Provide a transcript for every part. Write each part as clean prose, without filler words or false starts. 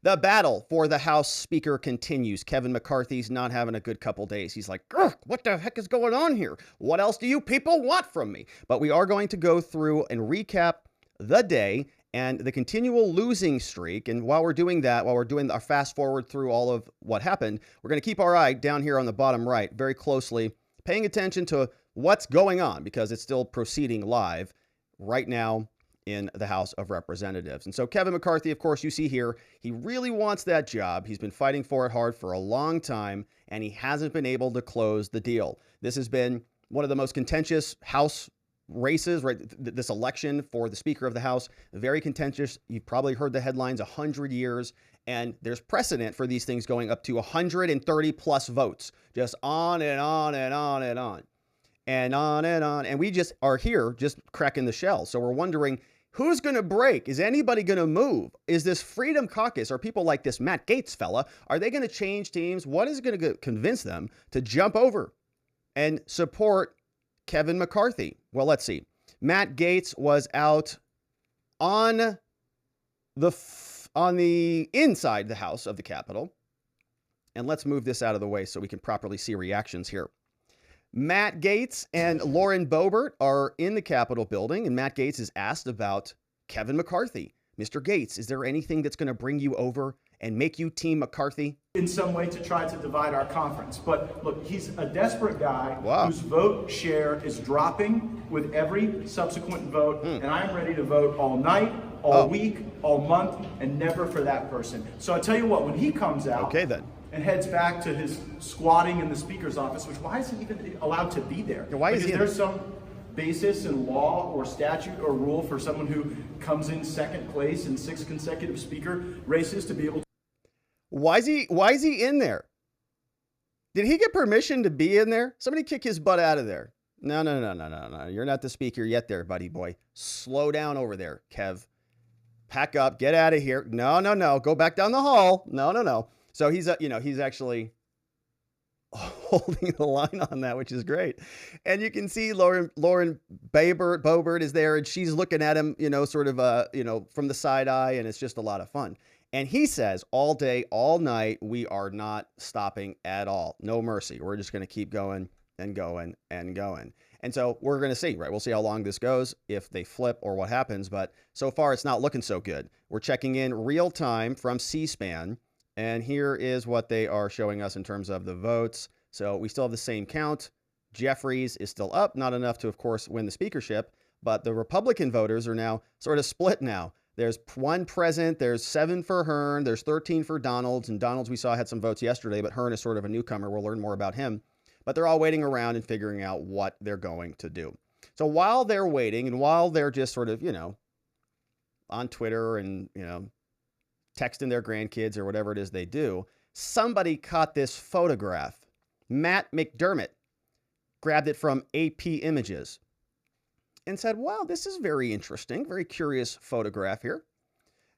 The battle for the House Speaker continues. Kevin McCarthy's not having a good couple days. He's like, what the heck is going on here? What else do you people want from me? But we are going to go through and recap the day and the continual losing streak. And while we're doing that, while we're doing our fast forward through all of what happened, we're going to keep our eye down here on the bottom right very closely, paying attention to what's going on because it's still proceeding live right now in the House of Representatives. And so Kevin McCarthy, of course, you see here, he really wants that job. He's been fighting for it hard for a long time, and he hasn't been able to close the deal. This has been one of the most contentious House races, right? This election for the Speaker of the House, very contentious. You've probably heard the headlines, 100 years, and there's precedent for these things going up to 130 plus votes, just on and on and on and on and on and on. And we just are here just cracking the shell. So we're wondering, who's going to break? Is anybody going to move? Is this Freedom Caucus or people like this Matt Gaetz fella, are they going to change teams? What is going to convince them to jump over and support Kevin McCarthy? Well, let's see. Matt Gaetz was out on the inside the House of the Capitol. And let's move this out of the way so we can properly see reactions here. Matt Gaetz and Lauren Boebert are in the Capitol building, and Matt Gaetz is asked about Kevin McCarthy. Mr. Gaetz, is there anything that's going to bring you over and make you Team McCarthy? In some way to try to divide our conference. But look, he's a desperate guy whose vote share is dropping with every subsequent vote, and I'm ready to vote all night, all week, all month, and never for that person. So I tell you what, when he comes out and heads back to his squatting in the Speaker's office, which why is he even allowed to be there? Why is there some basis in law or statute or rule for someone who comes in second place in 6 consecutive Speaker races to be able to? Why is he in there? Did he get permission to be in there? Somebody kick his butt out of there. No. You're not the Speaker yet there, buddy boy. Slow down over there, Kev. Pack up, get out of here. No. Go back down the hall. No. So he's actually holding the line on that, which is great. And you can see Lauren Boebert is there, and she's looking at him, sort of, from the side eye, and it's just a lot of fun. And he says all day, all night, we are not stopping at all. No mercy. We're just going to keep going and going and going. And so we're going to see, right? We'll see how long this goes, if they flip or what happens. But so far, it's not looking so good. We're checking in real time from C-SPAN. And here is what they are showing us in terms of the votes. So we still have the same count. Jeffries is still up, not enough to, of course, win the speakership. But the Republican voters are now sort of split now. There's 1 present. There's 7 for Hern. There's 13 for Donalds. And Donalds, we saw, had some votes yesterday, but Hern is sort of a newcomer. We'll learn more about him. But they're all waiting around and figuring out what they're going to do. So while they're waiting and while they're just sort of, on Twitter and, texting their grandkids or whatever it is they do, somebody caught this photograph. Matt McDermott grabbed it from AP Images and said, wow, this is very interesting, very curious photograph here.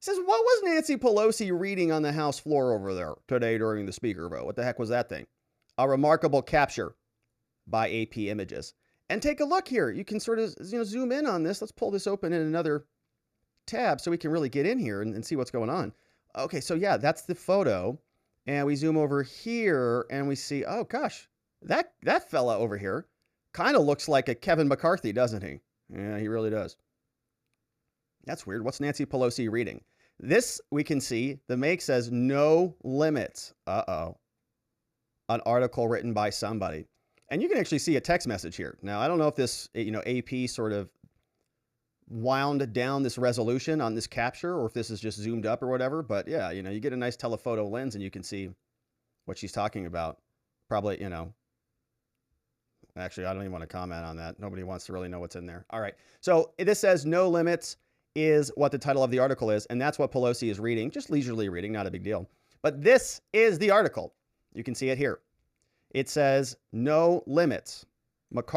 Says, what was Nancy Pelosi reading on the House floor over there today during the Speaker vote? What the heck was that thing? A remarkable capture by AP Images. And take a look here. You can sort of zoom in on this. Let's pull this open in another tab so we can really get in here and see what's going on. Okay, so yeah, that's the photo. And we zoom over here and we see, oh gosh, that fella over here kind of looks like a Kevin McCarthy, doesn't he? Yeah, he really does. That's weird. What's Nancy Pelosi reading? This, we can see, the make says no limits. Uh-oh. An article written by somebody. And you can actually see a text message here. Now, I don't know if this, AP sort of wound down this resolution on this capture or if this is just zoomed up or whatever. But yeah, you get a nice telephoto lens and you can see what she's talking about. Probably, actually, I don't even want to comment on that. Nobody wants to really know what's in there. All right. So this says no limits is what the title of the article is. And that's what Pelosi is reading, just leisurely reading, not a big deal. But this is the article. You can see it here. It says no limits. What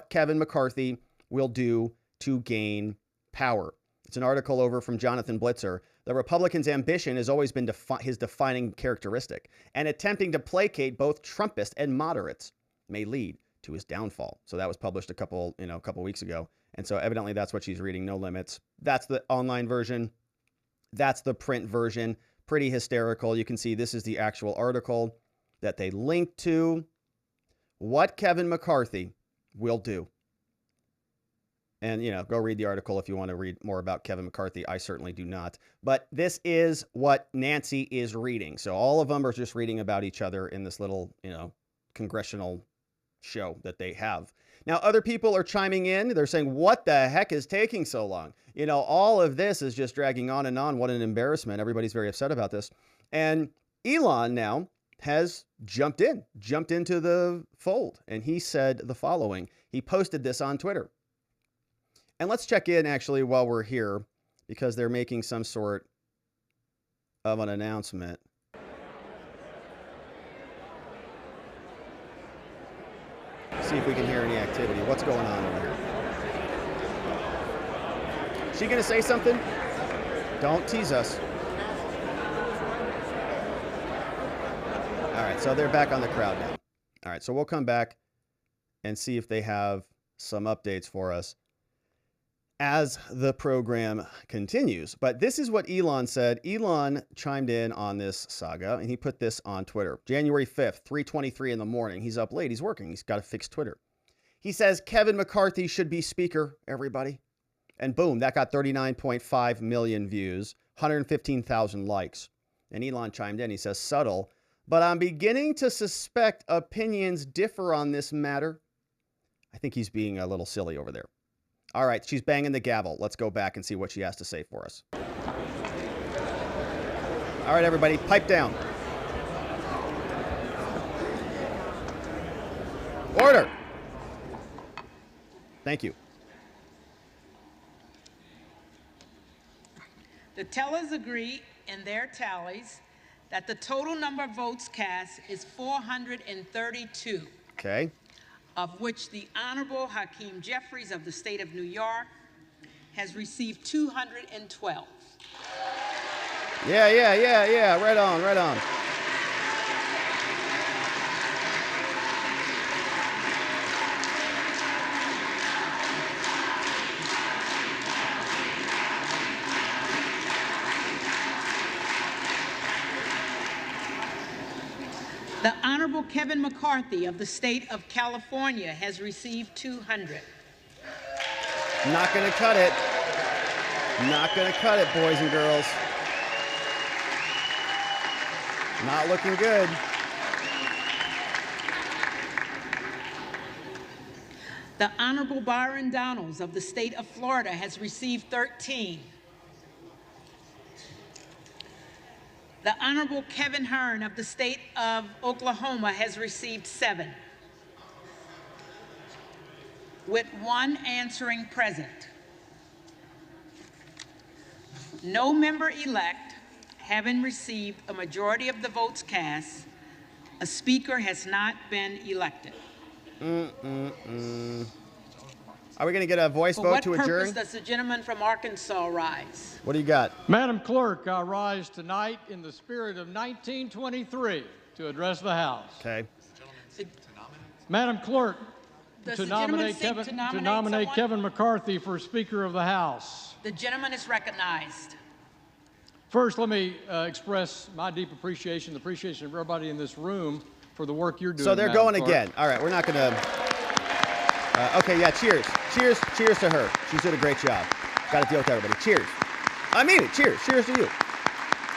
Kevin McCarthy will do to gain power. It's an article over from Jonathan Blitzer. The Republicans' ambition has always been his defining characteristic, and attempting to placate both Trumpists and moderates may lead to his downfall. So that was published a couple weeks ago. And so evidently that's what she's reading, no limits. That's the online version. That's the print version. Pretty hysterical. You can see this is the actual article that they linked to. What Kevin McCarthy will do. And, you know, go read the article if you want to read more about Kevin McCarthy. I certainly do not. But this is what Nancy is reading. So all of them are just reading about each other in this little, you know, congressional show that they have. Now, other people are chiming in. They're saying, what the heck is taking so long? You know, all of this is just dragging on and on. What an embarrassment. Everybody's very upset about this. And Elon now has jumped into the fold. And he said the following. He posted this on Twitter. And let's check in, actually, while we're here, because they're making some sort of an announcement. See if we can hear any activity. What's going on over here? Is she going to say something? Don't tease us. All right, so they're back on the crowd now. All right, so we'll come back and see if they have some updates for us as the program continues. But this is what Elon said. Elon chimed in on this saga, and he put this on Twitter. January 5th, 3:23 in the morning. He's up late. He's working. He's got to fix Twitter. He says, Kevin McCarthy should be speaker, everybody. And boom, that got 39.5 million views, 115,000 likes. And Elon chimed in. He says, subtle, but I'm beginning to suspect opinions differ on this matter. I think he's being a little silly over there. All right, she's banging the gavel. Let's go back and see what she has to say for us. All right, everybody, pipe down. Order. Thank you. The tellers agree in their tallies that the total number of votes cast is 432. Okay. Of which the Honorable Hakeem Jeffries of the state of New York has received 212. Yeah. Right on. The Honorable Kevin McCarthy of the state of California has received 200. Not going to cut it. Not going to cut it, boys and girls. Not looking good. The Honorable Byron Donalds of the state of Florida has received 13. The Honorable Kevin Hern of the state of Oklahoma has received 7, with 1 answering present. No member-elect having received a majority of the votes cast, a speaker has not been elected. Are we going to get a voice vote to adjourn? For what purpose does the gentleman from Arkansas rise? What do you got? Madam Clerk, I rise tonight in the spirit of 1923 to address the House. Okay. Madam Clerk, to nominate nominate Kevin McCarthy for Speaker of the House. The gentleman is recognized. First, let me express my deep appreciation, the appreciation of everybody in this room for the work you're doing. So they're going again. All right, we're not going to... okay, yeah, cheers. Cheers to her. She's doing a great job. Got to deal with everybody. Cheers. I mean it. Cheers. Cheers to you.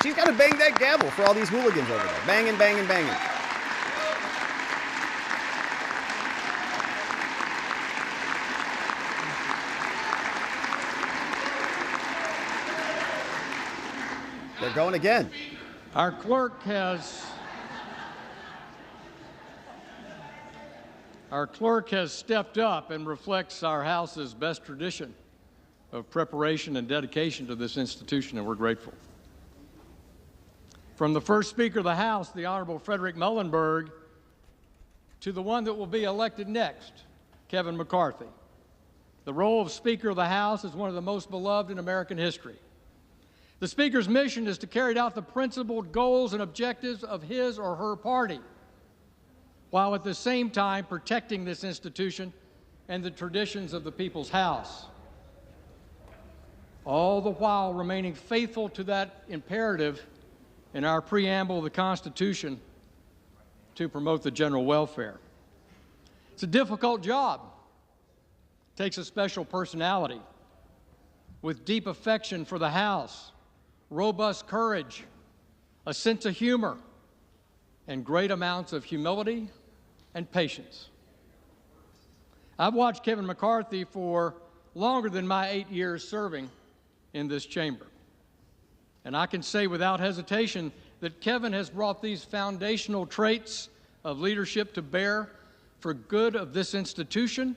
She's got to bang that gavel for all these hooligans over there. Banging. They're going again. Our clerk has stepped up and reflects our House's best tradition of preparation and dedication to this institution, and we're grateful. From the first Speaker of the House, the Honorable Frederick Muhlenberg, to the one that will be elected next, Kevin McCarthy. The role of Speaker of the House is one of the most beloved in American history. The Speaker's mission is to carry out the principled goals and objectives of his or her party, while at the same time protecting this institution and the traditions of the People's House. all the while remaining faithful to that imperative in our preamble of the Constitution to promote the general welfare. It's a difficult job. It takes a special personality with deep affection for the House, robust courage, a sense of humor, and great amounts of humility and patience. I've watched Kevin McCarthy for longer than my 8 years serving in this chamber. And I can say without hesitation that Kevin has brought these foundational traits of leadership to bear for good of this institution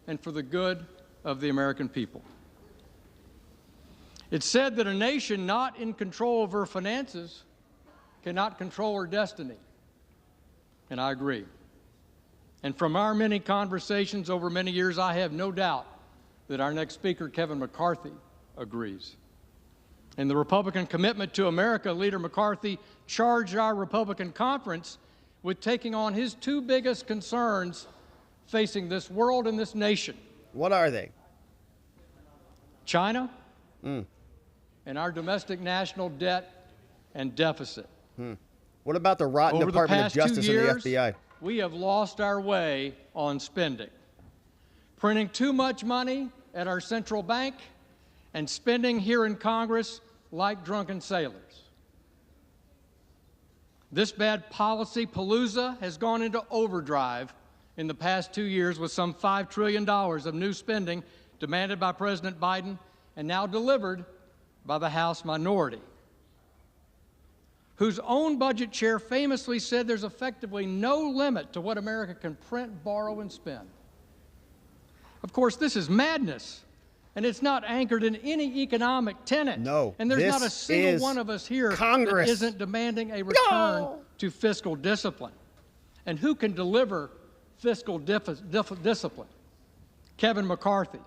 and for the good of the American people. It's said that a nation not in control of her finances cannot control her destiny. And I agree. And from our many conversations over many years, I have no doubt that our next speaker, Kevin McCarthy, agrees. In the Republican Commitment to America, Leader McCarthy charged our Republican conference with taking on his two biggest concerns facing this world and this nation. What are they? China and our domestic national debt and deficit. What about the rotten Over Department the of past Justice 2 years, and the FBI? we have lost our way on spending, printing too much money at our central bank and spending here in Congress like drunken sailors. This bad policy palooza has gone into overdrive in the past 2 years with some $5 trillion of new spending demanded by President Biden and now delivered by the House minority, whose own budget chair famously said there's effectively no limit to what America can print, borrow, and spend. Of course, this is madness, and it's not anchored in any economic tenet. No, and there's not a single one of us here that isn't demanding a return to fiscal discipline. And who can deliver fiscal discipline? Kevin McCarthy.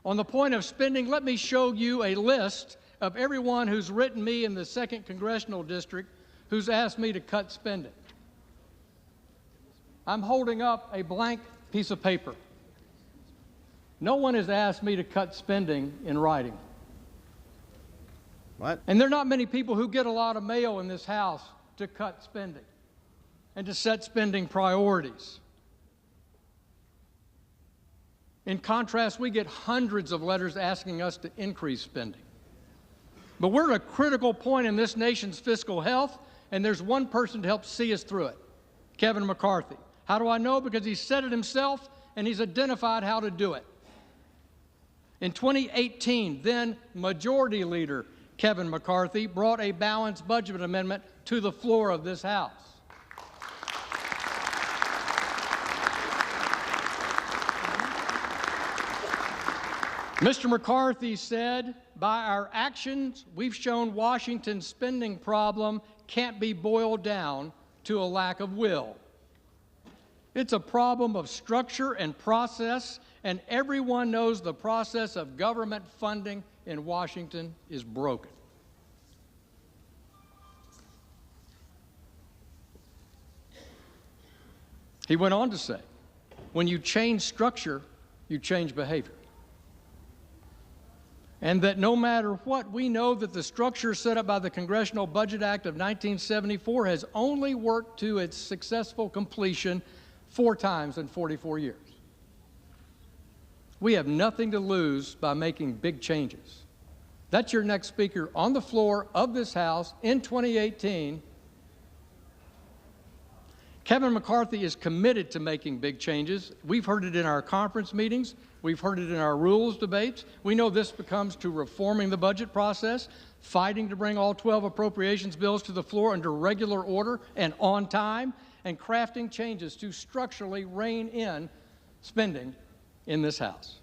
On the point of spending, let me show you a list of everyone who's written me in the 2nd Congressional District who's asked me to cut spending. I'm holding up a blank piece of paper. No one has asked me to cut spending in writing. What? And there are not many people who get a lot of mail in this House to cut spending and to set spending priorities. In contrast, we get hundreds of letters asking us to increase spending. But we're at a critical point in this nation's fiscal health, and there's one person to help see us through it, Kevin McCarthy. How do I know? Because he said it himself, and he's identified how to do it. In 2018, then Majority Leader Kevin McCarthy brought a balanced budget amendment to the floor of this House. Mr. McCarthy said, by our actions, we've shown Washington's spending problem can't be boiled down to a lack of will. It's a problem of structure and process, and everyone knows the process of government funding in Washington is broken. He went on to say, when you change structure, you change behavior. And that no matter what, we know that the structure set up by the Congressional Budget Act of 1974 has only worked to its successful completion 4 times in 44 years. We have nothing to lose by making big changes. That's your next speaker on the floor of this House in 2018. Kevin McCarthy is committed to making big changes. We've heard it in our conference meetings. We've heard it in our rules debates. We know this comes to reforming the budget process, fighting to bring all 12 appropriations bills to the floor under regular order and on time, and crafting changes to structurally rein in spending in this House.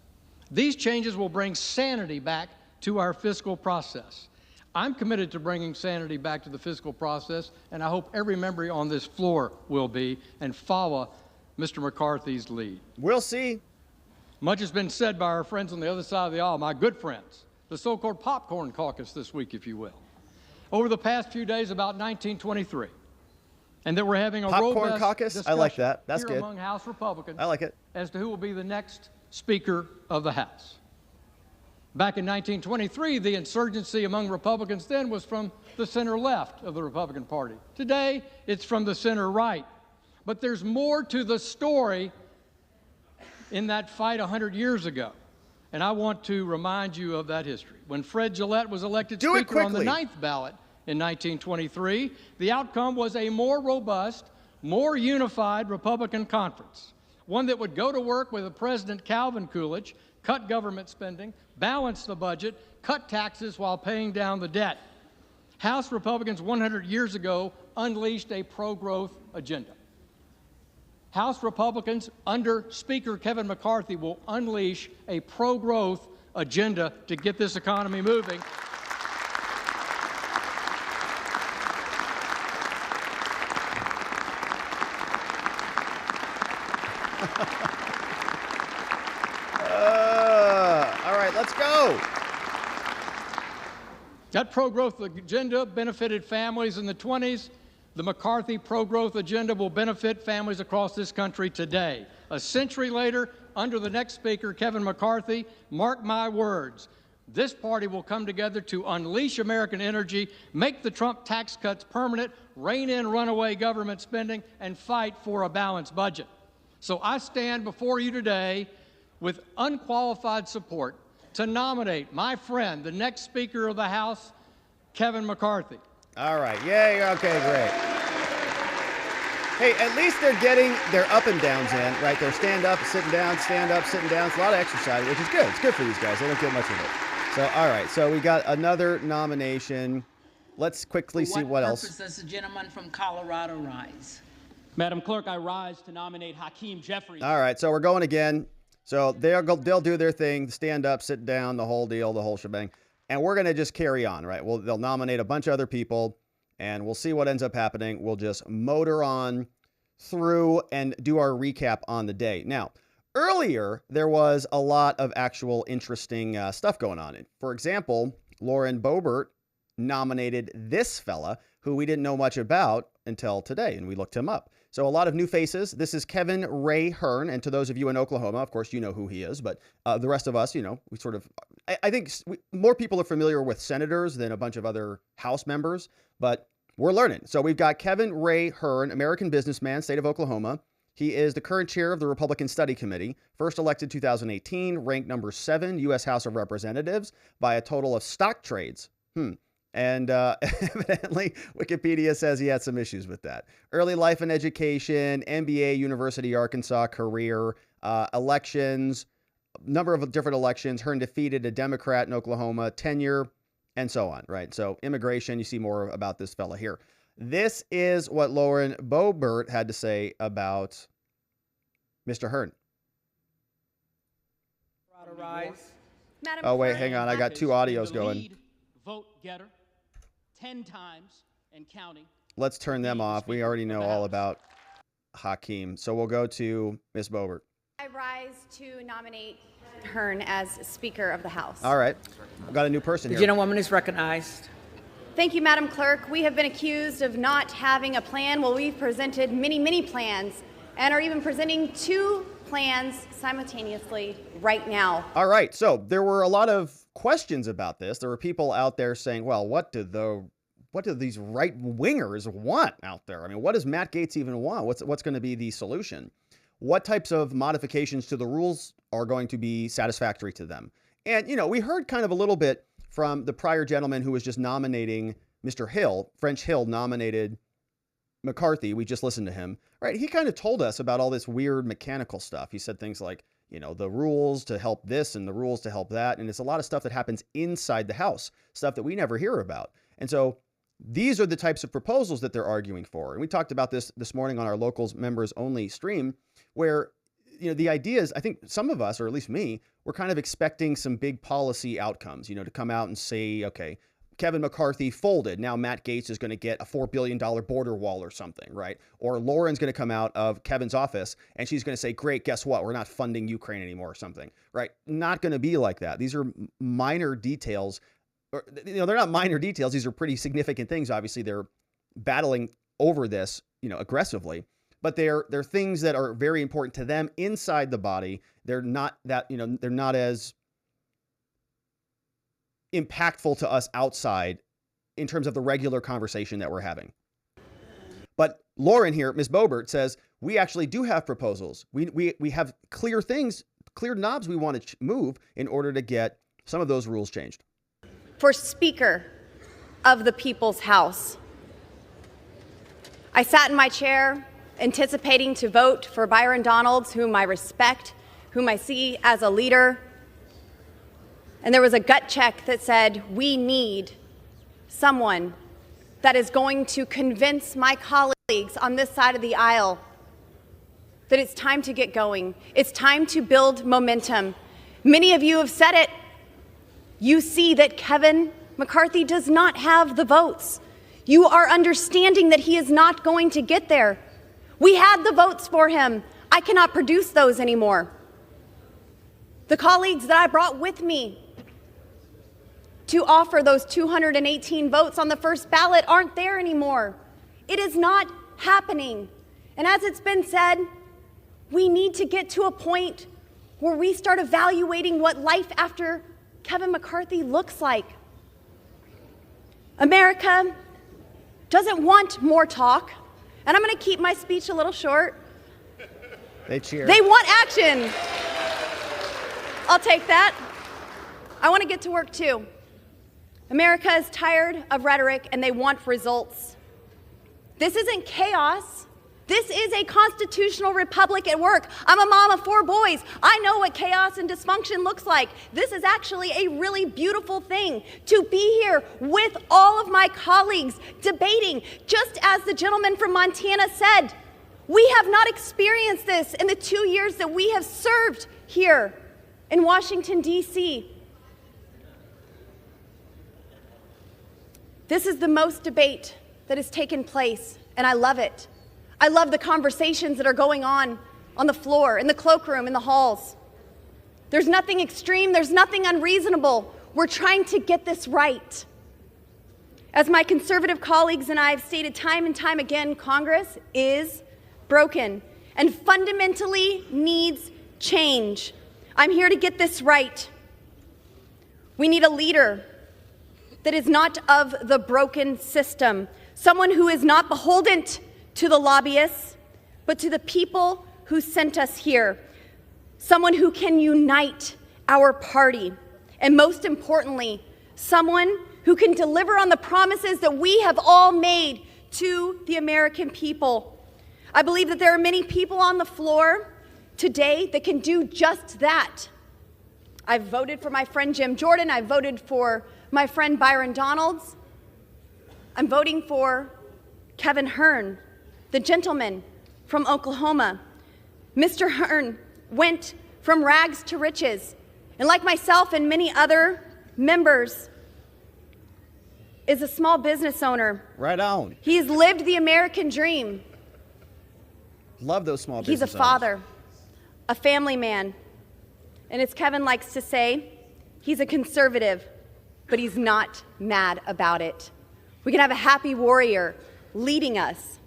These changes will bring sanity back to our fiscal process. I'm committed to bringing sanity back to the fiscal process, and I hope every member on this floor will be and follow Mr. McCarthy's lead. We'll see. Much has been said by our friends on the other side of the aisle, my good friends, the so-called popcorn caucus this week, if you will, over the past few days about 1923, and that we're having a popcorn robust caucus? discussion I like that. That's here good. Among House Republicans I like it. as to who will be the next Speaker of the House. Back in 1923, the insurgency among Republicans then was from the center left of the Republican Party. Today, it's from the center right. But there's more to the story in that fight 100 years ago. And I want to remind you of that history. When Fred Gillette was elected Speaker on the 9th ballot in 1923, the outcome was a more robust, more unified Republican conference, one that would go to work with President Calvin Coolidge, cut government spending, balance the budget, cut taxes while paying down the debt. House Republicans 100 years ago unleashed a pro-growth agenda. House Republicans under Speaker Kevin McCarthy will unleash a pro-growth agenda to get this economy moving. All right, let's go. That pro-growth agenda benefited families in the 20s. The McCarthy pro-growth agenda will benefit families across this country today. A century later, under the next speaker, Kevin McCarthy, mark my words, this party will come together to unleash American energy, make the Trump tax cuts permanent, rein in runaway government spending, and fight for a balanced budget. So I stand before you today with unqualified support to nominate my friend, the next Speaker of the House, Kevin McCarthy. All right. Yay. Okay, great. Hey, at least they're getting their up and downs in, right? They're stand up, sitting down, stand up, sitting down. It's a lot of exercise, which is good. It's good for these guys. They don't get much of it. So, all right. So we got another nomination. Let's quickly see what else. For what purpose does the gentleman from Colorado rise? Madam Clerk, I rise to nominate Hakeem Jeffries. All right. So we're going again. So they'll do their thing, stand up, sit down, the whole deal, the whole shebang. And we're going to just carry on, right? They'll nominate a bunch of other people, and we'll see what ends up happening. We'll just motor on through and do our recap on the day. Now, earlier, there was a lot of actual interesting stuff going on. For example, Lauren Boebert nominated this fella, who we didn't know much about until today, and we looked him up. So a lot of new faces. This is Kevin Ray Hern, and to those of you in Oklahoma, of course, you know who he is, but the rest of us, we sort of, I think more people are familiar with senators than a bunch of other House members, but we're learning. So we've got Kevin Ray Hern, American businessman, state of Oklahoma. He is the current chair of the Republican Study Committee, first elected 2018, ranked number 7 U.S. House of Representatives by a total of stock trades. And evidently, Wikipedia says he had some issues with that. Early life and education, MBA, University of Arkansas career, elections, number of different elections. Hern defeated a Democrat in Oklahoma, tenure, and so on, right? So immigration, you see more about this fella here. This is what Lauren Boebert had to say about Mr. Hern. Oh, wait, hang on. I got 2 audios going. Vote getter 10 times and counting. Let's turn them off. We already know all about Hakeem. So we'll go to Ms. Boebert. I rise to nominate Hern as Speaker of the House. All right. I've got a new person here. The gentlewoman is recognized. Thank you, Madam Clerk. We have been accused of not having a plan. Well, we've presented many, many plans and are even presenting 2 plans simultaneously right now. All right. So there were a lot of questions about this. There were people out there saying, well, what do these right-wingers want out there? I mean, what does Matt Gaetz even want? What's going to be the solution? What types of modifications to the rules are going to be satisfactory to them? And, we heard kind of a little bit from the prior gentleman who was just nominating Mr. Hill. French Hill nominated McCarthy. We just listened to him, right? He kind of told us about all this weird mechanical stuff. He said things like, the rules to help this and the rules to help that. And it's a lot of stuff that happens inside the House, stuff that we never hear about. And so these are the types of proposals that they're arguing for. And we talked about this morning on our Locals Members Only stream, where, the idea is, I think some of us, or at least me, we're kind of expecting some big policy outcomes, to come out and say, okay, Kevin McCarthy folded. Now Matt Gaetz is going to get a $4 billion border wall or something, right? Or Lauren's going to come out of Kevin's office and she's going to say, great, guess what? We're not funding Ukraine anymore or something, right? Not going to be like that. These are minor details. Or, they're not minor details. These are pretty significant things. Obviously, they're battling over this, aggressively. But they're things that are very important to them inside the body. They're not that, they're not as impactful to us outside in terms of the regular conversation that we're having. But Lauren here, Ms. Boebert, says, we actually do have proposals. We have clear things, clear knobs we want to move in order to get some of those rules changed. For Speaker of the People's House, I sat in my chair anticipating to vote for Byron Donalds, whom I respect, whom I see as a leader. And there was a gut check that said, we need someone that is going to convince my colleagues on this side of the aisle that it's time to get going. It's time to build momentum. Many of you have said it. You see that Kevin McCarthy does not have the votes. You are understanding that he is not going to get there. We had the votes for him. I cannot produce those anymore. The colleagues that I brought with me to offer those 218 votes on the first ballot aren't there anymore. It is not happening. And as it's been said, we need to get to a point where we start evaluating what life after Kevin McCarthy looks like. America doesn't want more talk, and I'm going to keep my speech a little short. They cheer. They want action. I'll take that. I want to get to work too. America is tired of rhetoric and they want results. This isn't chaos. This is a constitutional republic at work. I'm a mom of 4 boys. I know what chaos and dysfunction looks like. This is actually a really beautiful thing to be here with all of my colleagues debating. Just as the gentleman from Montana said, we have not experienced this in the 2 years that we have served here in Washington, D.C. This is the most debate that has taken place, and I love it. I love the conversations that are going on the floor, in the cloakroom, in the halls. There's nothing extreme, there's nothing unreasonable. We're trying to get this right. As my conservative colleagues and I have stated time and time again, Congress is broken and fundamentally needs change. I'm here to get this right. We need a leader that is not of the broken system, someone who is not beholden to the lobbyists, but to the people who sent us here, someone who can unite our party, and most importantly, someone who can deliver on the promises that we have all made to the American people. I believe that there are many people on the floor today that can do just that. I've voted for my friend Jim Jordan. I've voted for my friend Byron Donalds. I'm voting for Kevin Hern, the gentleman from Oklahoma. Mr. Hern went from rags to riches, and like myself and many other members, is a small business owner. Right on. He's lived the American dream. Love those small business He's a father, a family man, and as Kevin likes to say, he's a conservative, but he's not mad about it. We can have a happy warrior leading us.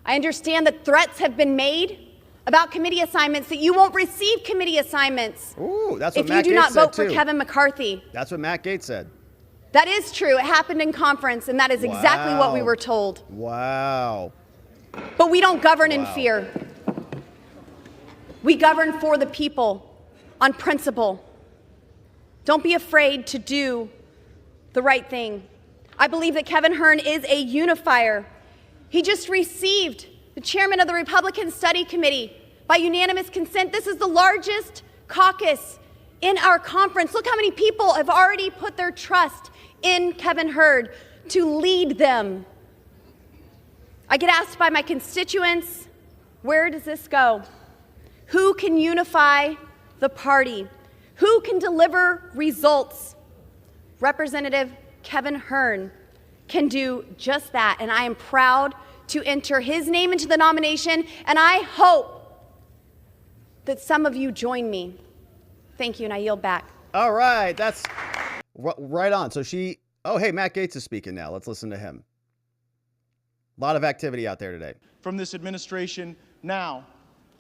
I understand that threats have been made about committee assignments, that you won't receive committee assignments that's what if Matt you do Gaetz not vote said, for too. Kevin McCarthy. That's what Matt Gaetz said. That is true. It happened in conference, and that is exactly what we were told. Wow. But we don't govern in fear. We govern for the people on principle. Don't be afraid to do the right thing. I believe that Kevin Hern is a unifier. He just received the chairman of the Republican Study Committee by unanimous consent. This is the largest caucus in our conference. Look how many people have already put their trust in Kevin Hern to lead them. I get asked by my constituents, where does this go? Who can unify the party? Who can deliver results? Representative Kevin Hern can do just that, and I am proud to enter his name into the nomination, and I hope that some of you join me. Thank you, and I yield back. All right, that's right on. So hey, Matt Gaetz is speaking now. Let's listen to him. A lot of activity out there today. From this administration now,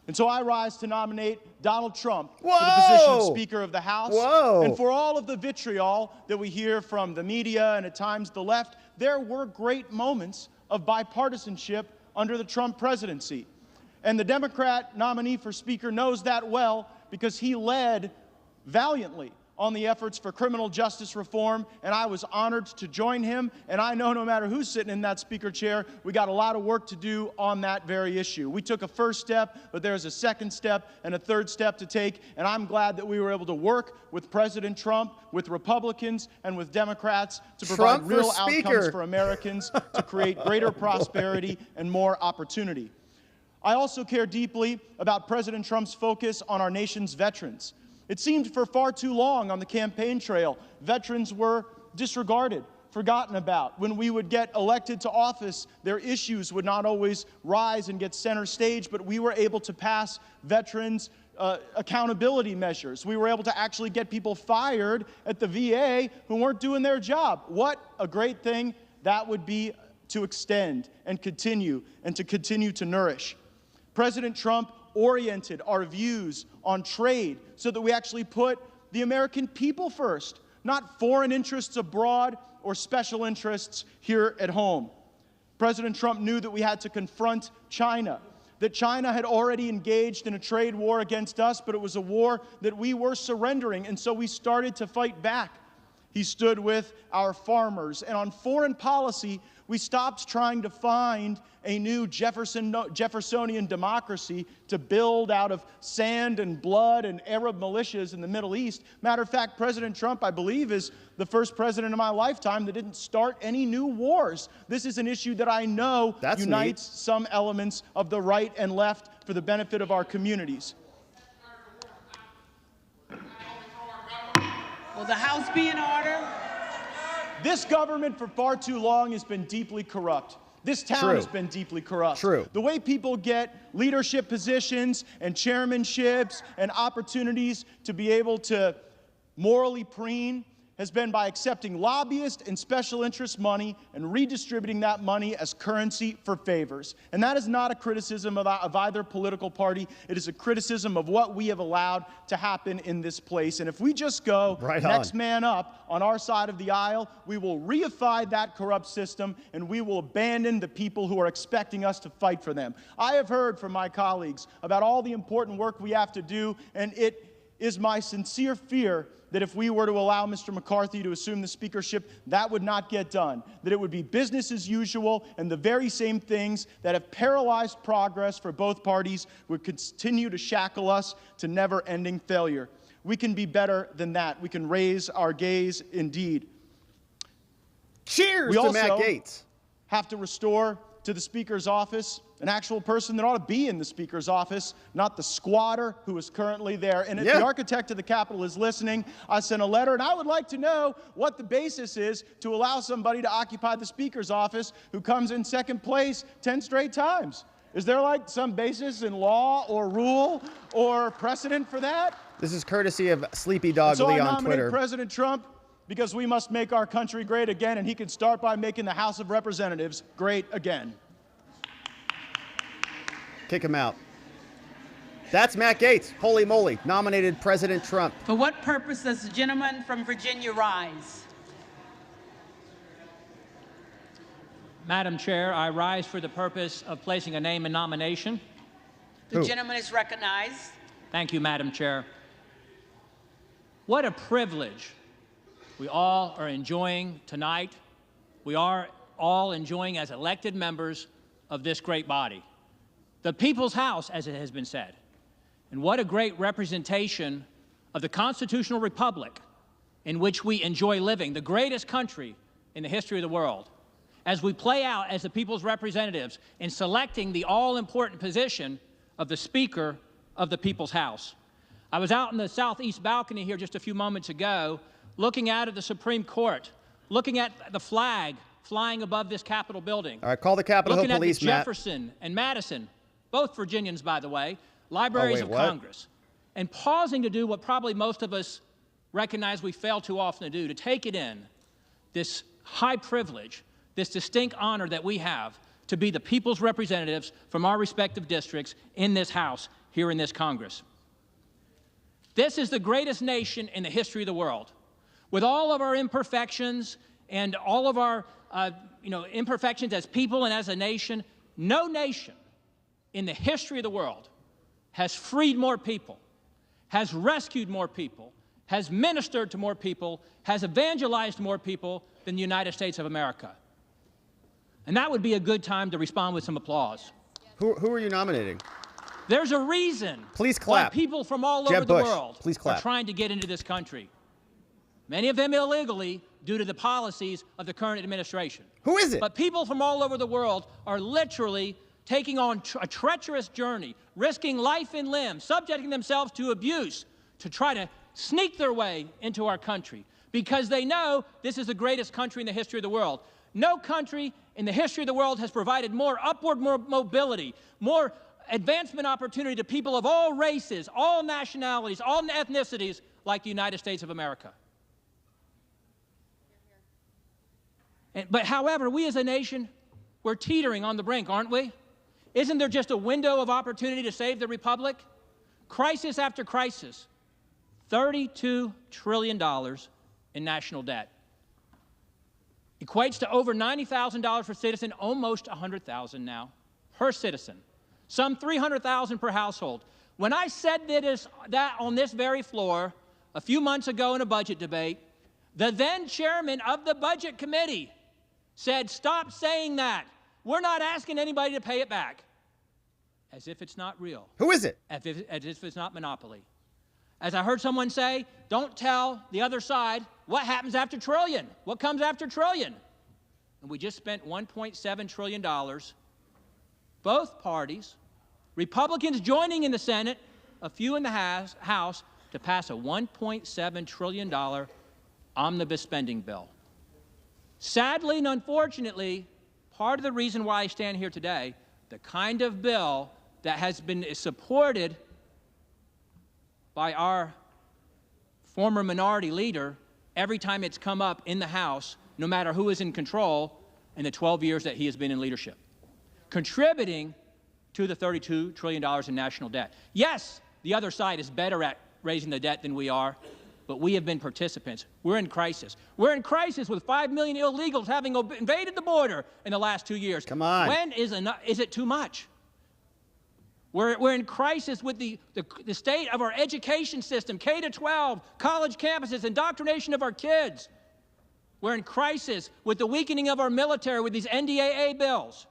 And so I rise to nominate Donald Trump Whoa! for the position of Speaker of the House. Whoa! And for all of the vitriol that we hear from the media and at times the left, there were great moments of bipartisanship under the Trump presidency. And the Democrat nominee for Speaker knows that well because he led valiantly on the efforts for criminal justice reform, and I was honored to join him. And I know no matter who's sitting in that Speaker chair, we got a lot of work to do on that very issue. We took a first step, but there's a second step and a third step to take, and I'm glad that we were able to work with President Trump, with Republicans, and with Democrats to provide real outcomes for Americans to create greater prosperity and more opportunity. I also care deeply about President Trump's focus on our nation's veterans. It seemed for far too long on the campaign trail, veterans were disregarded, forgotten about. When we would get elected to office, their issues would not always rise and get center stage, but we were able to pass veterans accountability measures. We were able to actually get people fired at the VA who weren't doing their job. What a great thing that would be to extend and continue to nourish. President Trump oriented our views on trade so that we actually put the American people first, not foreign interests abroad or special interests here at home. President Trump knew that we had to confront China, that China had already engaged in a trade war against us, but it was a war that we were surrendering, and so we started to fight back. He stood with our farmers, and on foreign policy, we stopped trying to find a new Jeffersonian democracy to build out of sand and blood and Arab militias in the Middle East. Matter of fact, President Trump, I believe, is the first president in my lifetime that didn't start any new wars. This is an issue that I know unites some elements of the right and left for the benefit of our communities. Will the House be in order? This government for far too long has been deeply corrupt. This town has been deeply corrupt. The way people get leadership positions and chairmanships and opportunities to be able to morally preen has been by accepting lobbyist and special interest money and redistributing that money as currency for favors. And that is not a criticism of either political party. It is a criticism of what we have allowed to happen in this place. And if we just go next man up on our side of the aisle, we will reify that corrupt system and we will abandon the people who are expecting us to fight for them. I have heard from my colleagues about all the important work we have to do, and it is my sincere fear that if we were to allow Mr. McCarthy to assume the speakership, that would not get done, that it would be business as usual, and the very same things that have paralyzed progress for both parties would continue to shackle us to never-ending failure. We can be better than that. We can raise our gaze indeed. Cheers to Matt Gaetz. Have to restore to the Speaker's office an actual person that ought to be in the Speaker's office, not the squatter who is currently there. And if the architect of the Capitol is listening, I sent a letter, and I would like to know what the basis is to allow somebody to occupy the Speaker's office who comes in second place 10 straight times. Is there like some basis in law or rule or precedent for that? This is courtesy of Sleepy Dog Lee on Twitter. So I nominate President Trump because we must make our country great again, and he can start by making the House of Representatives great again. Kick him out. That's Matt Gaetz. Holy moly. Nominated President Trump. For what purpose does the gentleman from Virginia rise? Madam Chair, I rise for the purpose of placing a name in nomination. The gentleman is recognized. Thank you, Madam Chair. What a privilege we all are enjoying tonight. We are all enjoying as elected members of this great body. The People's House, as it has been said. And what a great representation of the constitutional republic in which we enjoy living, the greatest country in the history of the world, as we play out as the people's representatives in selecting the all-important position of the Speaker of the People's House. I was out in the southeast balcony here just a few moments ago, looking out at the Supreme Court, looking at the flag flying above this Capitol building. All right, call the Capitol Hill Police, Matt. Jefferson and Madison, both Virginians, by the way, libraries of Congress, and pausing to do what probably most of us recognize we fail too often to do, to take it in, this high privilege, this distinct honor that we have to be the people's representatives from our respective districts in this House. here in this Congress. This is the greatest nation in the history of the world. With all of our imperfections and all of our imperfections as people and as a nation, no nation in the history of the world has freed more people, has rescued more people, has ministered to more people, has evangelized more people than the United States of America. And that would be a good time to respond with some applause. Who are you nominating? There's a reason Please clap. why people from all over the world are trying to get into this country. Many of them illegally due to the policies of the current administration. Who is it? But people from all over the world are literally taking on a treacherous journey, risking life and limb, subjecting themselves to abuse to try to sneak their way into our country because they know this is the greatest country in the history of the world. No country in the history of the world has provided more upward mobility, more advancement opportunity to people of all races, all nationalities, all ethnicities like the United States of America. But however, we as a nation, we're teetering on the brink, aren't we? Isn't there just a window of opportunity to save the republic? Crisis after crisis, $32 trillion in national debt. Equates to over $90,000 per citizen, almost $100,000 now per citizen. Some $300,000 per household. When I said that on this very floor a few months ago in a budget debate, the then chairman of the Budget Committee said, "Stop saying that. We're not asking anybody to pay it back." As if it's not real. Who is it? As if it's not monopoly. As I heard someone say, don't tell the other side what happens after trillion. What comes after trillion? And we just spent $1.7 trillion. Both parties, Republicans joining in the Senate, a few in the House, to pass a $1.7 trillion omnibus spending bill. Sadly and unfortunately, part of the reason why I stand here today, the kind of bill that has been supported by our former minority leader every time it's come up in the House, no matter who is in control in the 12 years that he has been in leadership, contributing to the $32 trillion in national debt. Yes, the other side is better at raising the debt than we are, but we have been participants. We're in crisis. We're in crisis with 5 million illegals having invaded the border in the last 2 years. Come on. When is it too much? We're in crisis with the state of our education system, K-12, college campuses, indoctrination of our kids. We're in crisis with the weakening of our military with these NDAA bills.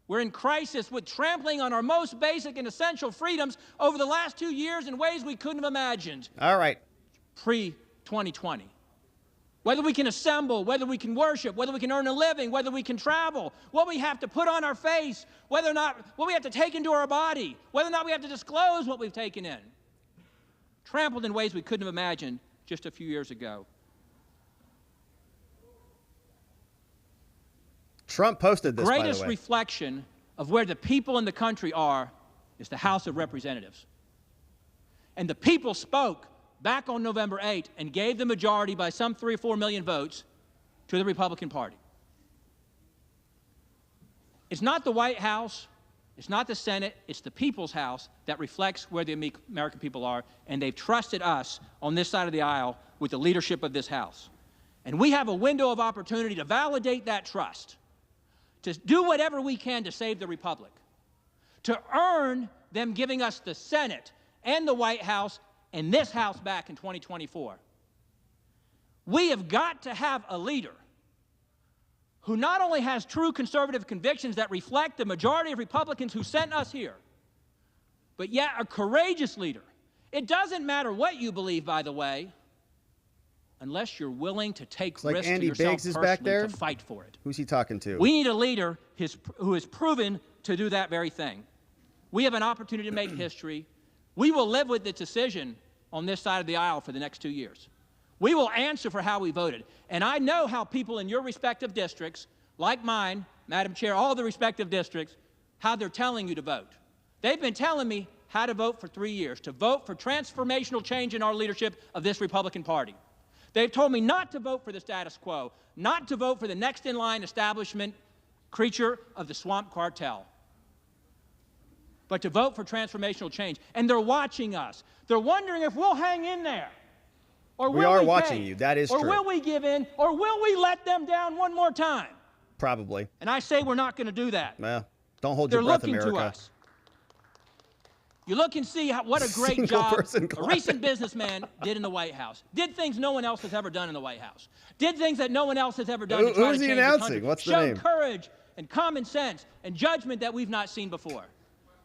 We're in crisis with trampling on our most basic and essential freedoms over the last 2 years in ways we couldn't have imagined. All right. Pre-2020. Whether we can assemble, whether we can worship, whether we can earn a living, whether we can travel, what we have to put on our face, whether or not what we have to take into our body, whether or not we have to disclose what we've taken in. Trampled in ways we couldn't have imagined just a few years ago. Trump posted this, by the way. Greatest reflection of where the people in the country are is the House of Representatives. And the people spoke back on November 8th and gave the majority by some 3 or 4 million votes to the Republican Party. It's not the White House, it's not the Senate, it's the people's house that reflects where the American people are, and they've trusted us on this side of the aisle with the leadership of this House. And we have a window of opportunity to validate that trust, to do whatever we can to save the Republic, to earn them giving us the Senate and the White House and this House back in 2024. We have got to have a leader who not only has true conservative convictions that reflect the majority of Republicans who sent us here, but yet a courageous leader. It doesn't matter what you believe, by the way, unless you're willing to take risks to yourself personally to fight for it. Who's he talking to? We need a leader who has proven to do that very thing. We have an opportunity to make history. We will live with the decision on this side of the aisle for the next 2 years. We will answer for how we voted. And I know how people in your respective districts, like mine, Madam Chair, all the respective districts, how they're telling you to vote. They've been telling me how to vote for 3 years, to vote for transformational change in our leadership of this Republican Party. They've told me not to vote for the status quo, not to vote for the next-in-line establishment creature of the swamp cartel. but to vote for transformational change. And they're watching us. They're wondering if we'll hang in there. Or will we are we watching cave? you. That is true. true. Or will we give in? Or will we let them down one more time? Probably. And I say we're not going to do that. Well, don't hold your breath, America. They're looking to us. You look and see what a great job a recent businessman did in the White House. Did things no one else has ever done in the White House. Did things that no one else has ever done to try to change the country. What's the name? Showed courage and common sense and judgment that we've not seen before.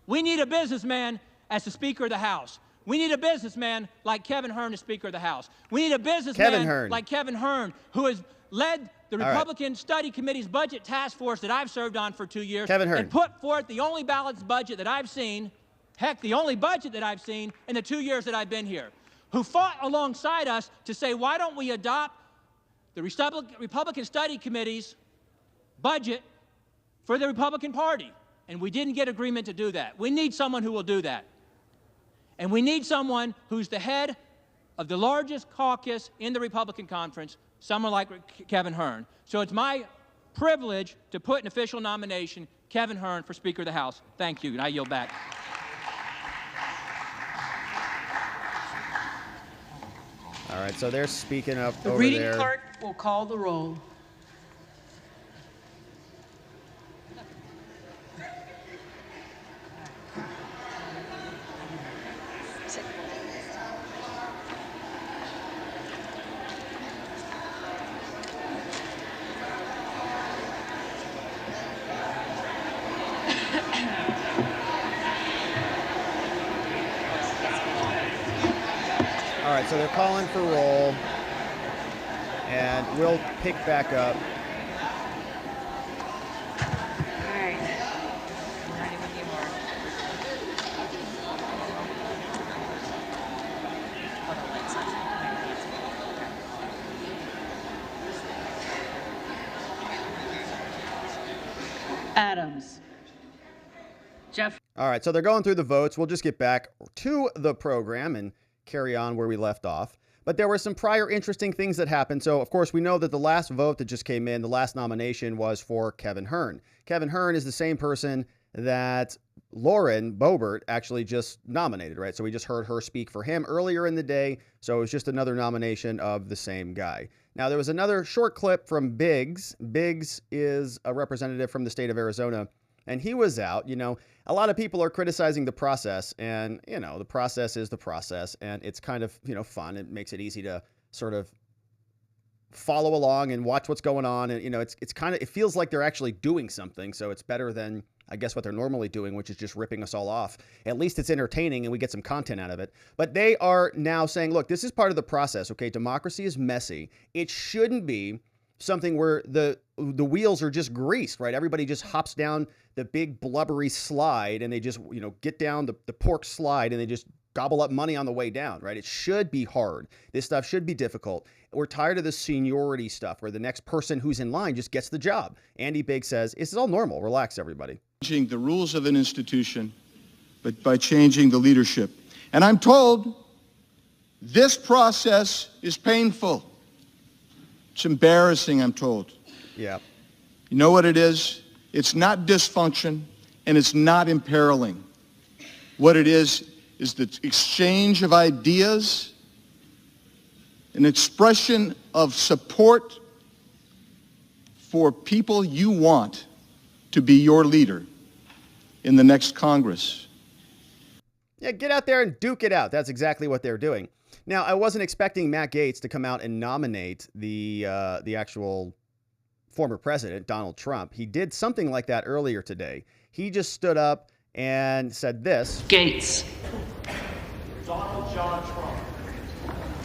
We need a businessman as the Speaker of the House. We need a businessman like Kevin Hern as Speaker of the House. We need a businessman like Kevin Hern, who has led the Republican Study Committee's budget task force that I've served on for 2 years and put forth the only balanced budget that I've seen, heck, the only budget that I've seen in the 2 years that I've been here, who fought alongside us to say, why don't we adopt the Republican Study Committee's budget for the Republican Party? And we didn't get agreement to do that. We need someone who will do that. And we need someone who's the head of the largest caucus in the Republican Conference, someone like Kevin Hern. So it's my privilege to put an official nomination, Kevin Hern, for Speaker of the House. Thank you, and I yield back. All right, so they're speaking up over there. The reading clerk will call the roll. All right, so they're calling for roll, and we'll pick back up. All right. I'm ready when you are. Adams. Jeff. All right, so they're going through the votes. We'll just get back to the program and carry on where we left off. But there were some prior interesting things that happened. So, of course, we know that the last vote that just came in, the last nomination was for Kevin Hern. Kevin Hern is the same person that Lauren Boebert actually just nominated, right? So we just heard her speak for him earlier in the day. So it was just another nomination of the same guy. Now, there was another short clip from Biggs. Biggs is a representative from the state of Arizona, and he was out. You know, a lot of people are criticizing the process, and, you know, the process is the process, and it's kind of, you know, fun. It makes it easy to sort of follow along and watch what's going on. And, you know, it's kind of, it feels like they're actually doing something. So it's better than, I guess, what they're normally doing, which is just ripping us all off. At least it's entertaining and we get some content out of it. But they are now saying, look, this is part of the process. Okay. Democracy is messy. It shouldn't be something where the wheels are just greased, right? Everybody just hops down the big blubbery slide and they just, you know, get down the pork slide and they just gobble up money on the way down, right? It should be hard. This stuff should be difficult. We're tired of this seniority stuff where the next person who's in line just gets the job. Andy Biggs says, this is all normal. Relax, everybody. Changing the rules of an institution, but by changing the leadership. And I'm told this process is painful. It's embarrassing, I'm told. Yeah. You know what it is? It's not dysfunction, and it's not imperiling. What it is the exchange of ideas, an expression of support for people you want to be your leader in the next Congress. Yeah, get out there and duke it out. That's exactly what they're doing. Now, I wasn't expecting Matt Gaetz to come out and nominate the actual former president, Donald Trump. He did something like that earlier today. He just stood up and said this. Gaetz. Donald John Trump.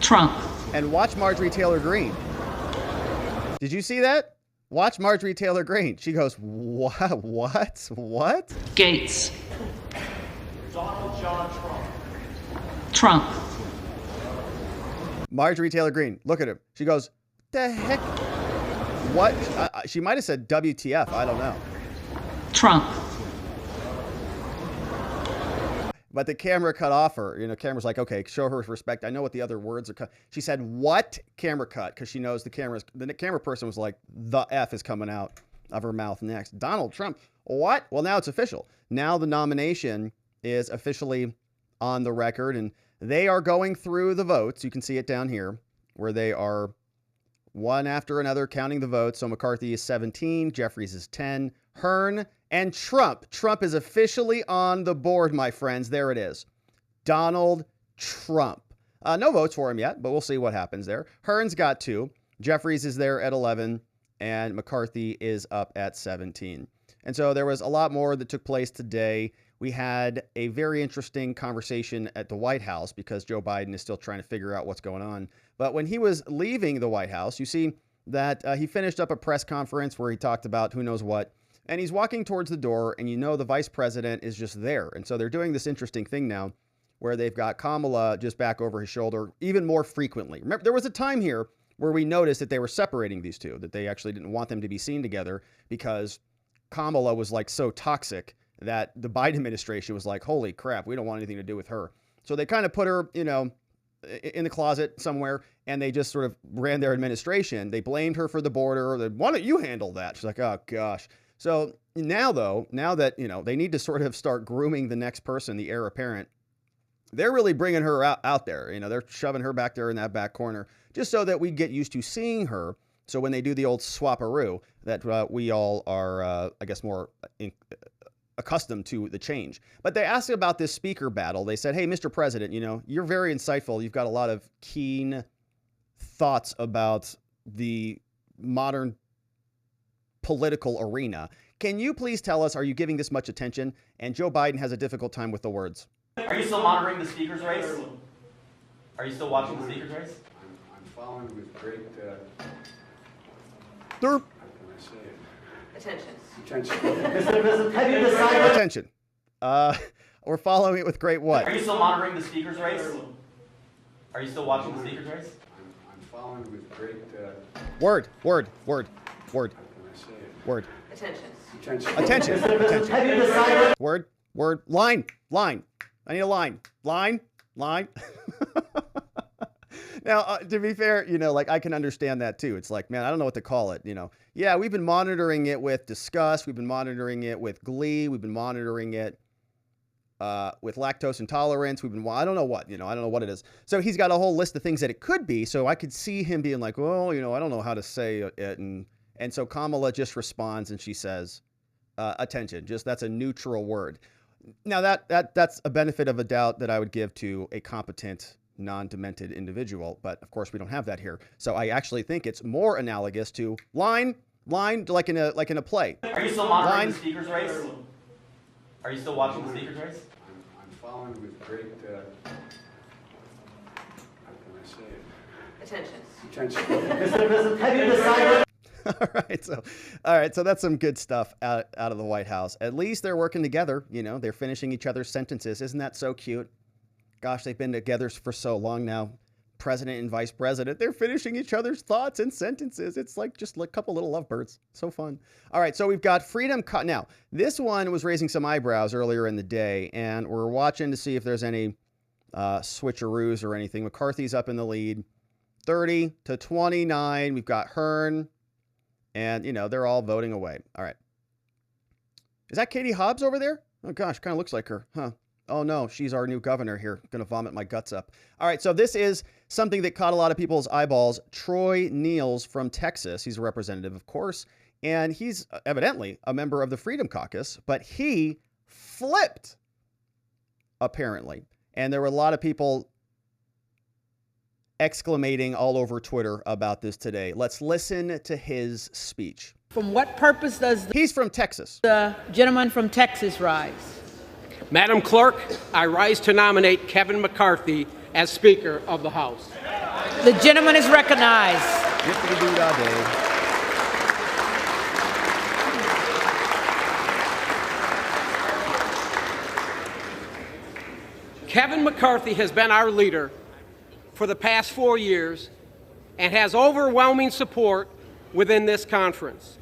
Trump. And watch Marjorie Taylor Greene. Did you see that? Watch Marjorie Taylor Greene. She goes, what? Gaetz. Donald John Trump. Trump. Marjorie Taylor Greene. Look at him. She goes, the heck? What? She might have said WTF. I don't know. Trump. But the camera cut off her. You know, camera's like, okay, show her respect. I know what the other words are. She said, what? Camera cut, because she knows the camera person was like, the F is coming out of her mouth next. Donald Trump. What? Well, now it's official. Now the nomination is officially on the record, and they are going through the votes. You can see it down here where they are one after another counting the votes. So McCarthy is 17, Jeffries is 10, Hern and Trump. Trump is officially on the board, my friends. There it is. Donald Trump. No votes for him yet, but we'll see what happens there. Hern's got 2. Jeffries is there at 11, and McCarthy is up at 17. And so there was a lot more that took place today. We had a very interesting conversation at the White House because Joe Biden is still trying to figure out what's going on. But when he was leaving the White House, you see that he finished up a press conference where he talked about who knows what. And he's walking towards the door, and you know the vice president is just there. And so they're doing this interesting thing now where they've got Kamala just back over his shoulder even more frequently. Remember, there was a time here where we noticed that they were separating these two, that they actually didn't want them to be seen together because Kamala was like so toxic that the Biden administration was like, holy crap, we don't want anything to do with her. So they kind of put her, in the closet somewhere, and they just sort of ran their administration. They blamed her for the border. Why don't you handle that? She's like, oh gosh. So now that, they need to sort of start grooming the next person, the heir apparent, they're really bringing her out there. They're shoving her back there in that back corner just so that we get used to seeing her. So when they do the old swaparoo, that we all are, I guess, more accustomed to the change. But they asked about this speaker battle. They said, hey, Mr. President, you're very insightful. You've got a lot of keen thoughts about the modern political arena. Can you please tell us, are you giving this much attention? And Joe Biden has a difficult time with the words. Are you still monitoring the speaker's race? Are you still watching the speaker's race? I'm following with great Derp. Attention. Attention. We're following it with great what? Are you still monitoring the speaker's race? Are you still watching the speaker's race? I'm following with great Word. Attention. Word. Line. I need a line. Now, to be fair, I can understand that too. It's like, man, I don't know what to call it. Yeah, we've been monitoring it with disgust. We've been monitoring it with glee. We've been monitoring it with lactose intolerance. I don't know what, I don't know what it is. So he's got a whole list of things that it could be. So I could see him being like, well, I don't know how to say it. And so Kamala just responds and she says, attention. That's a neutral word. Now that's a benefit of a doubt that I would give to a competent, non-demented individual, but of course we don't have that here. So I actually think it's more analogous to line like in a play. Are you still monitoring the speaker's race? Are you still watching the speaker's race? I'm following with great how can I say it? Attention. All right. So that's some good stuff out of the White House. At least they're working together. They're finishing each other's sentences. Isn't that so cute? Gosh, they've been together for so long now. President and vice president, they're finishing each other's thoughts and sentences. It's like just a couple little lovebirds. So fun. All right. So we've got Freedom Caucus. Now, this one was raising some eyebrows earlier in the day, and we're watching to see if there's any switcheroos or anything. McCarthy's up in the lead, 30-29. We've got Hern. And, they're all voting away. All right. Is that Katie Hobbs over there? Oh, gosh, kind of looks like her. Huh. Oh, no, she's our new governor here. Going to vomit my guts up. All right, so this is something that caught a lot of people's eyeballs. Troy Niels from Texas. He's a representative, of course. And he's evidently a member of the Freedom Caucus. But he flipped, apparently. And there were a lot of people exclamating all over Twitter about this today. Let's listen to his speech. From what purpose does He's from Texas. The gentleman from Texas rise? Madam Clerk, I rise to nominate Kevin McCarthy as Speaker of the House. The gentleman is recognized. Kevin McCarthy has been our leader for the past 4 years and has overwhelming support within this conference.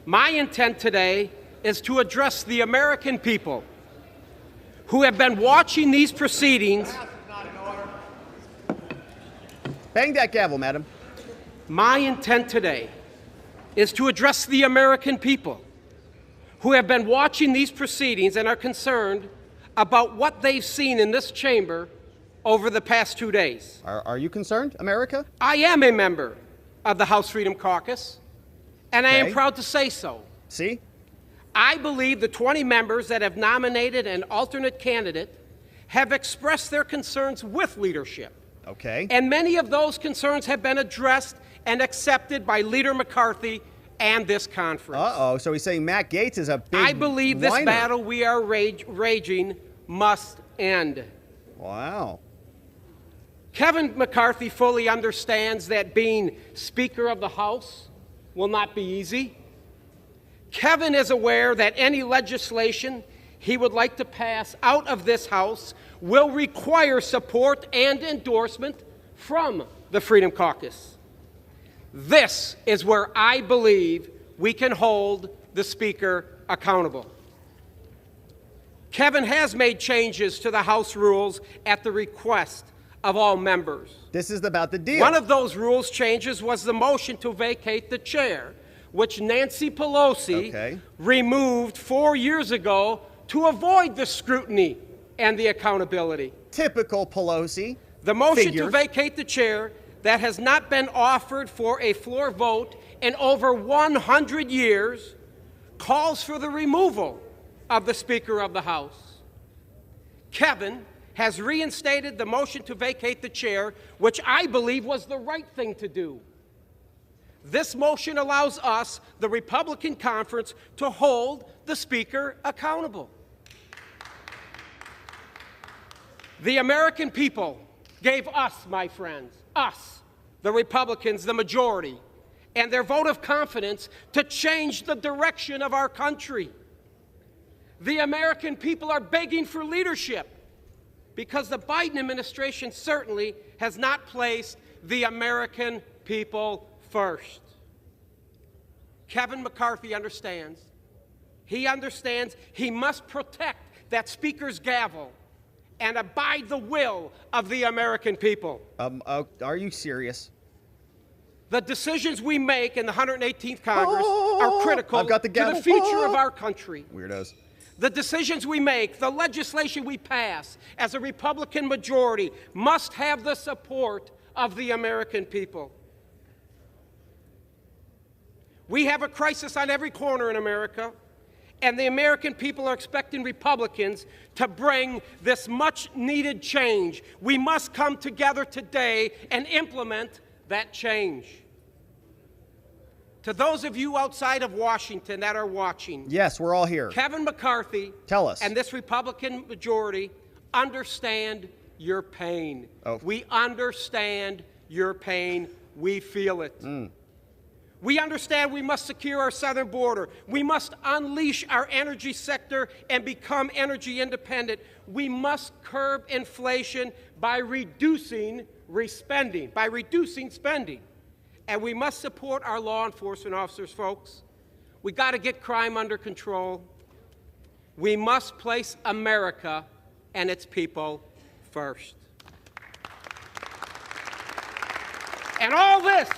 My intent today is to address the American people who have been watching these proceedings. Bang that gavel, madam. My intent today is to address the American people who have been watching these proceedings and are concerned about what they've seen in this chamber over the past 2 days. Are you concerned, America? I am a member of the House Freedom Caucus, and I am proud to say so. See? I believe the 20 members that have nominated an alternate candidate have expressed their concerns with leadership. Okay. And many of those concerns have been addressed and accepted by Leader McCarthy and this conference. Uh-oh, so he's saying Matt Gaetz is a big I believe this whiner. battle we are raging must end. Wow. Kevin McCarthy fully understands that being Speaker of the House will not be easy. Kevin is aware that any legislation he would like to pass out of this House will require support and endorsement from the Freedom Caucus. This is where I believe we can hold the Speaker accountable. Kevin has made changes to the House rules at the request of all members. This is about the deal. One of those rules changes was the motion to vacate the chair, which Nancy Pelosi removed 4 years ago to avoid the scrutiny and the accountability. Typical Pelosi. The motion to vacate the chair that has not been offered for a floor vote in over 100 years calls for the removal of the Speaker of the House. Kevin has reinstated the motion to vacate the chair, which I believe was the right thing to do. This motion allows us, the Republican conference, to hold the Speaker accountable. The American people gave us, my friends, us, the Republicans, the majority, and their vote of confidence to change the direction of our country. The American people are begging for leadership because the Biden administration certainly has not placed the American people first. Kevin McCarthy understands. He understands he must protect that Speaker's gavel and abide the will of the American people. Are you serious? The decisions we make in the 118th Congress are critical to the future of our country. Weirdos. The decisions we make, the legislation we pass as a Republican majority must have the support of the American people. We have a crisis on every corner in America, and the American people are expecting Republicans to bring this much-needed change. We must come together today and implement that change. To those of you outside of Washington that are watching, yes, we're all here. Kevin McCarthy, tell us, and this Republican majority understand your pain. We understand your pain. We feel it. We understand we must secure our southern border. We must unleash our energy sector and become energy independent. We must curb inflation by reducing spending. And we must support our law enforcement officers, folks. We got to get crime under control. We must place America and its people first. And all this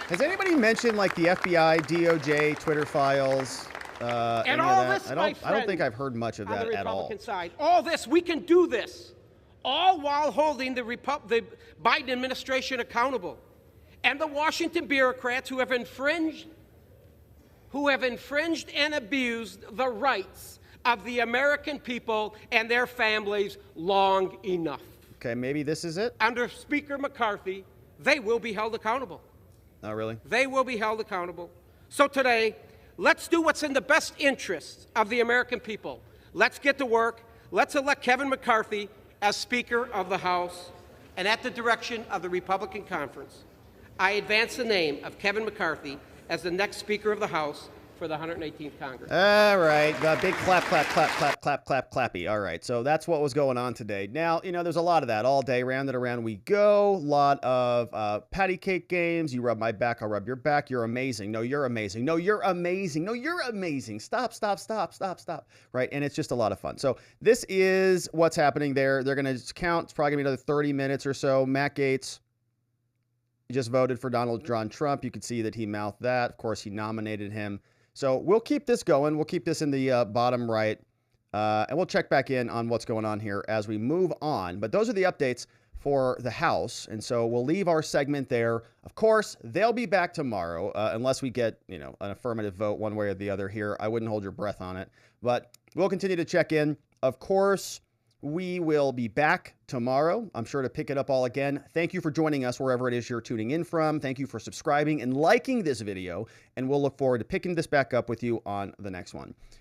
has anybody mentioned like the FBI, DOJ, Twitter files? And all this, I don't think I've heard much of that at all. On the Republican side, all this, we can do this, all while holding the Biden administration accountable, and the Washington bureaucrats who have infringed and abused the rights of the American people and their families long enough. Okay, maybe this is it. Under Speaker McCarthy, they will be held accountable. Oh, really? They will be held accountable. So today, let's do what's in the best interests of the American people. Let's get to work. Let's elect Kevin McCarthy as Speaker of the House. And at the direction of the Republican Conference, I advance the name of Kevin McCarthy as the next Speaker of the House for the 118th Congress. All right. Big clap, clap, clap, clap, clap, clap, clappy. All right. So that's what was going on today. Now, there's a lot of that all day. Round and around we go. A lot of patty cake games. You rub my back, I'll rub your back. You're amazing. No, you're amazing. No, you're amazing. No, you're amazing. Stop. Right. And it's just a lot of fun. So this is what's happening there. They're going to count. It's probably going to be another 30 minutes or so. Matt Gaetz just voted for Donald John Trump. You could see that he mouthed that. Of course, he nominated him. So we'll keep this going. We'll keep this in the bottom right. And we'll check back in on what's going on here as we move on. But those are the updates for the House. And so we'll leave our segment there. Of course, they'll be back tomorrow, unless we get, an affirmative vote one way or the other here. I wouldn't hold your breath on it. But we'll continue to check in. Of course, we will be back tomorrow. I'm sure to pick it up all again. Thank you for joining us wherever it is you're tuning in from. Thank you for subscribing and liking this video. And we'll look forward to picking this back up with you on the next one.